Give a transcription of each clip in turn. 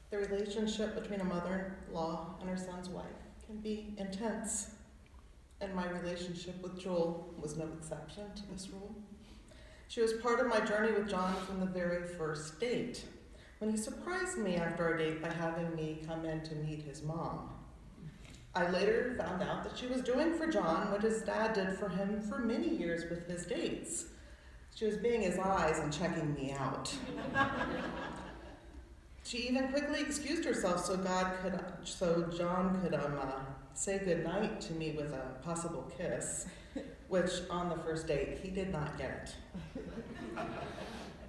The relationship between a mother-in-law and her son's wife can be intense, and my relationship with Joel was no exception to this rule. She was part of my journey with John from the very first date, when he surprised me after our date by having me come in to meet his mom. I later found out that she was doing for John what his dad did for him for many years with his dates. She was being his eyes and checking me out. She even quickly excused herself so John could say goodnight to me with a possible kiss, which on the first date he did not get.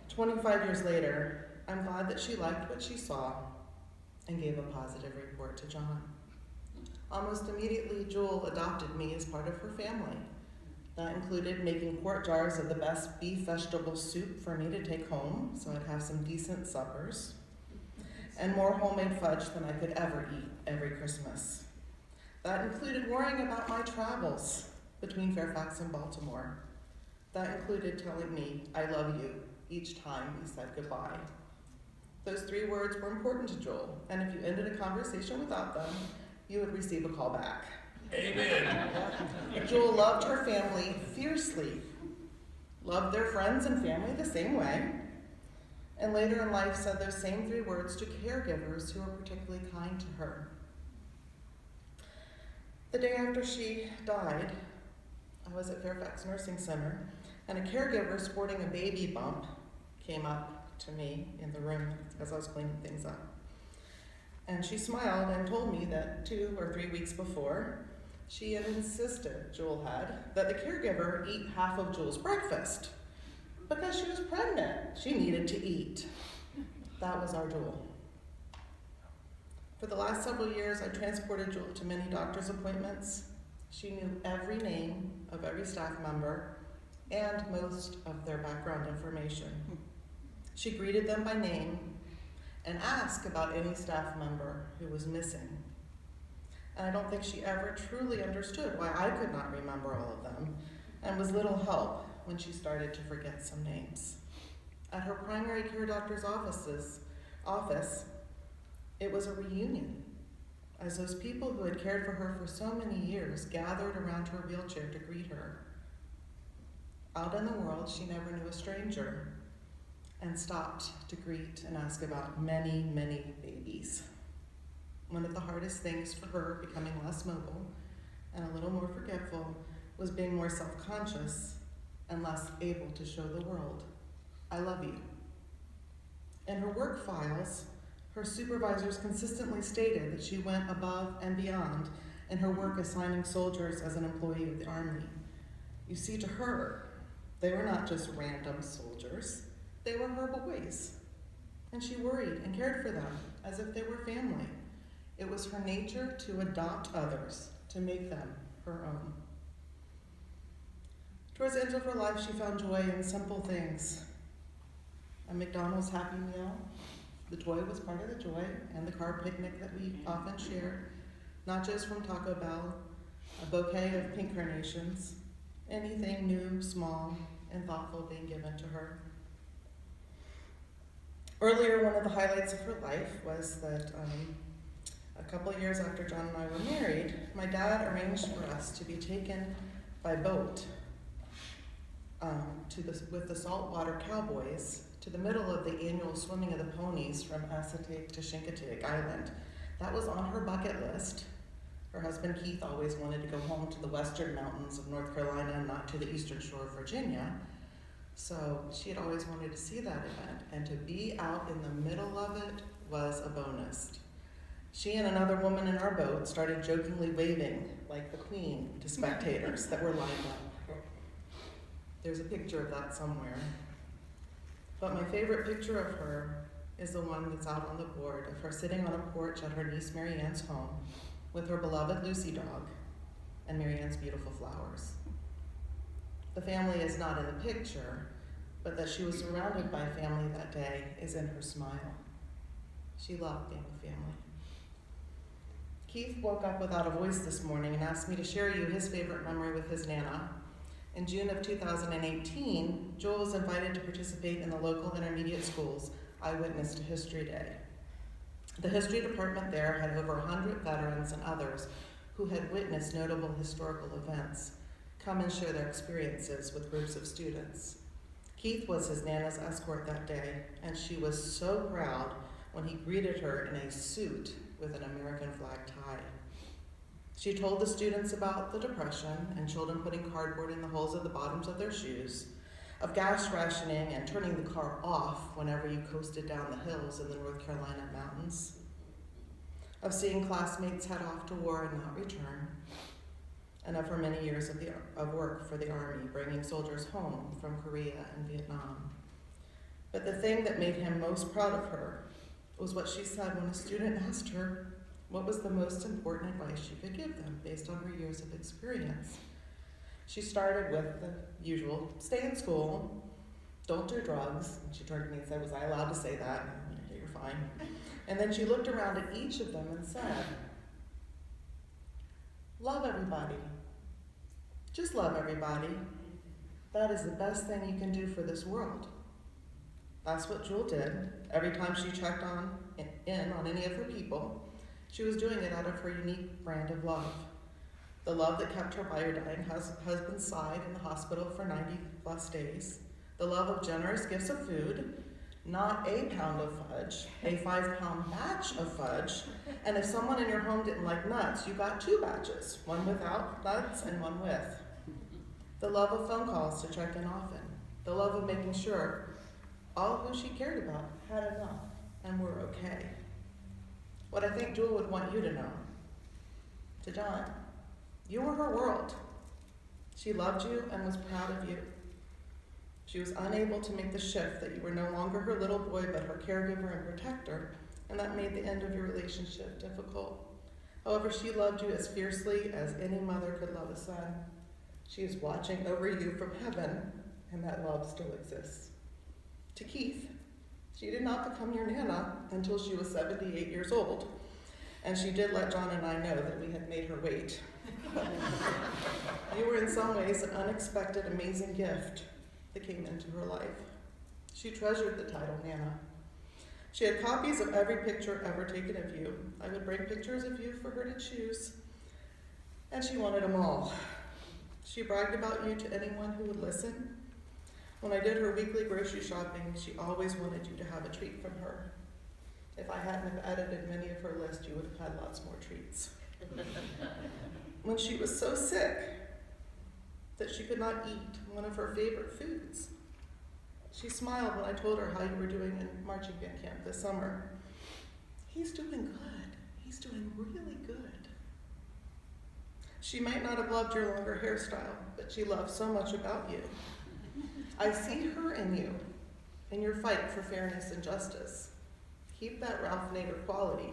25 years later, I'm glad that she liked what she saw and gave a positive report to John. Almost immediately, Jewel adopted me as part of her family. That included making quart jars of the best beef vegetable soup for me to take home so I'd have some decent suppers, and more homemade fudge than I could ever eat every Christmas. That included worrying about my travels between Fairfax and Baltimore. That included telling me, "I love you," each time we said goodbye. Those 3 words were important to Joel, and if you ended a conversation without them, you would receive a call back. Amen. Joel loved her family fiercely, loved their friends and family the same way, and later in life said those same 3 words to caregivers who were particularly kind to her. The day after she died, I was at Fairfax Nursing Center, and a caregiver sporting a baby bump came up to me in the room as I was cleaning things up. And she smiled and told me that 2 or 3 weeks before, she had insisted, Jewel had, that the caregiver eat half of Jewel's breakfast. Because she was pregnant, she needed to eat. That was our Jewel. For the last several years, I transported Jewel to many doctor's appointments. She knew every name of every staff member and most of their background information. She greeted them by name and asked about any staff member who was missing. And I don't think she ever truly understood why I could not remember all of them, and was little help when she started to forget some names. At her primary care doctor's office, it was a reunion, as those people who had cared for her for so many years gathered around her wheelchair to greet her. Out in the world, she never knew a stranger, and stopped to greet and ask about many, many babies. One of the hardest things for her, becoming less mobile and a little more forgetful, was being more self-conscious and less able to show the world, "I love you." In her work files, her supervisors consistently stated that she went above and beyond in her work assigning soldiers as an employee of the Army. You see, to her, they were not just random soldiers, they were her boys. And she worried and cared for them as if they were family. It was her nature to adopt others, to make them her own. Towards the end of her life, she found joy in simple things. A McDonald's Happy Meal, the toy was part of the joy, and the car picnic that we often shared, nachos from Taco Bell, a bouquet of pink carnations, anything new, small, and thoughtful being given to her. Earlier, one of the highlights of her life was that a couple of years after John and I were married, my dad arranged for us to be taken by boat with the saltwater cowboys to the middle of the annual swimming of the ponies from Assateague to Chincoteague Island. That was on her bucket list. Her husband Keith always wanted to go home to the western mountains of North Carolina and not to the eastern shore of Virginia. So she had always wanted to see that event, and to be out in the middle of it was a bonus. She and another woman in our boat started jokingly waving like the Queen to spectators that were lined up. There's a picture of that somewhere. But my favorite picture of her is the one that's out on the board of her sitting on a porch at her niece Mary Ann's home with her beloved Lucy dog and Mary Ann's beautiful flowers. The family is not in the picture, but that she was surrounded by family that day is in her smile. She loved being with family. Keith woke up without a voice this morning and asked me to share you his favorite memory with his Nana. In June of 2018, Joel was invited to participate in the local intermediate school's Eyewitness to History Day. The history department there had over 100 veterans and others who had witnessed notable historical events come and share their experiences with groups of students. Keith was his Nana's escort that day, and she was so proud when he greeted her in a suit with an American flag tie. She told the students about the Depression and children putting cardboard in the holes of the bottoms of their shoes, of gas rationing and turning the car off whenever you coasted down the hills in the North Carolina mountains, of seeing classmates head off to war and not return, and of her many years of work for the Army, bringing soldiers home from Korea and Vietnam. But the thing that made him most proud of her was what she said when a student asked her what was the most important advice she could give them based on her years of experience. She started with the usual, stay in school, don't do drugs. And she turned to me and said, was I allowed to say that? And I said, you're fine. And then she looked around at each of them and said, love everybody. Just love everybody. That is the best thing you can do for this world. That's what Jewel did. Every time she checked in on any of her people, she was doing it out of her unique brand of love. The love that kept her by her dying husband's side in the hospital for 90 plus days. The love of generous gifts of food, not a pound of fudge, a 5-pound batch of fudge. And if someone in your home didn't like nuts, you got 2 batches, one without nuts and one with. The love of phone calls to check in often. The love of making sure all who she cared about had enough and were okay. What I think Jewel would want you to know, to John, you were her world. She loved you and was proud of you. She was unable to make the shift that you were no longer her little boy, but her caregiver and protector, and that made the end of your relationship difficult. However, she loved you as fiercely as any mother could love a son. She is watching over you from heaven, and that love still exists. To Keith, she did not become your Nana until she was 78 years old, and she did let John and I know that we had made her wait. You were in some ways an unexpected, amazing gift that came into her life. She treasured the title Nana. She had copies of every picture ever taken of you. I would bring pictures of you for her to choose, and she wanted them all. She bragged about you to anyone who would listen. When I did her weekly grocery shopping, she always wanted you to have a treat from her. If I hadn't have edited many of her lists, you would have had lots more treats. When she was so sick that she could not eat one of her favorite foods, she smiled when I told her how you were doing in marching band camp this summer. He's doing good. He's doing really good. She might not have loved your longer hairstyle, but she loved so much about you. I see her in you, in your fight for fairness and justice. Keep that Ralph Nader quality.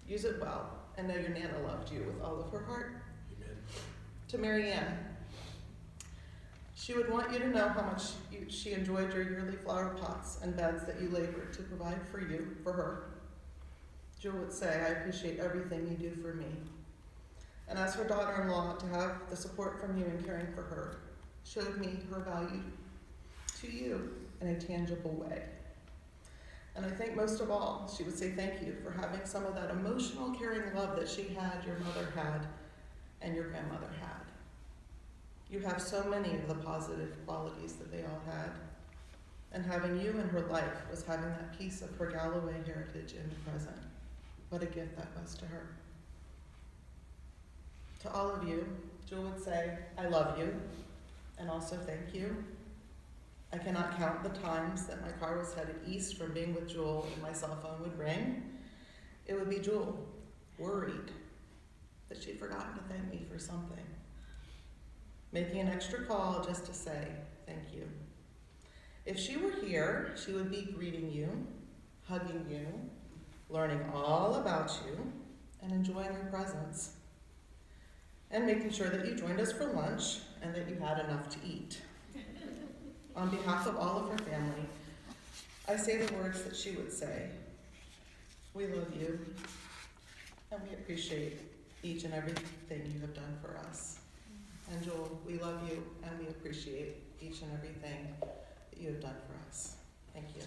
Use it well, and know your Nana loved you with all of her heart. Amen. To Mary Ann, she would want you to know how much she enjoyed your yearly flower pots and beds that you labored to provide for her. Jill would say, I appreciate everything you do for me. And as her daughter-in-law, to have the support from you in caring for her showed me her value to you in a tangible way. And I think most of all, she would say thank you for having some of that emotional, caring love that she had, your mother had, and your grandmother had. You have so many of the positive qualities that they all had. And having you in her life was having that piece of her Galloway heritage in the present. What a gift that was to her. To all of you, Jewel would say, I love you, and also thank you. I cannot count the times that my car was headed east from being with Jewel and my cell phone would ring. It would be Jewel, worried that she'd forgotten to thank me for something. Making an extra call just to say thank you. If she were here, she would be greeting you, hugging you, learning all about you, and enjoying your presence. And making sure that you joined us for lunch and that you had enough to eat. On behalf of all of her family, I say the words that she would say. We love you, and we appreciate each and everything you have done for us. And Joel, we love you, and we appreciate each and everything that you have done for us. Thank you.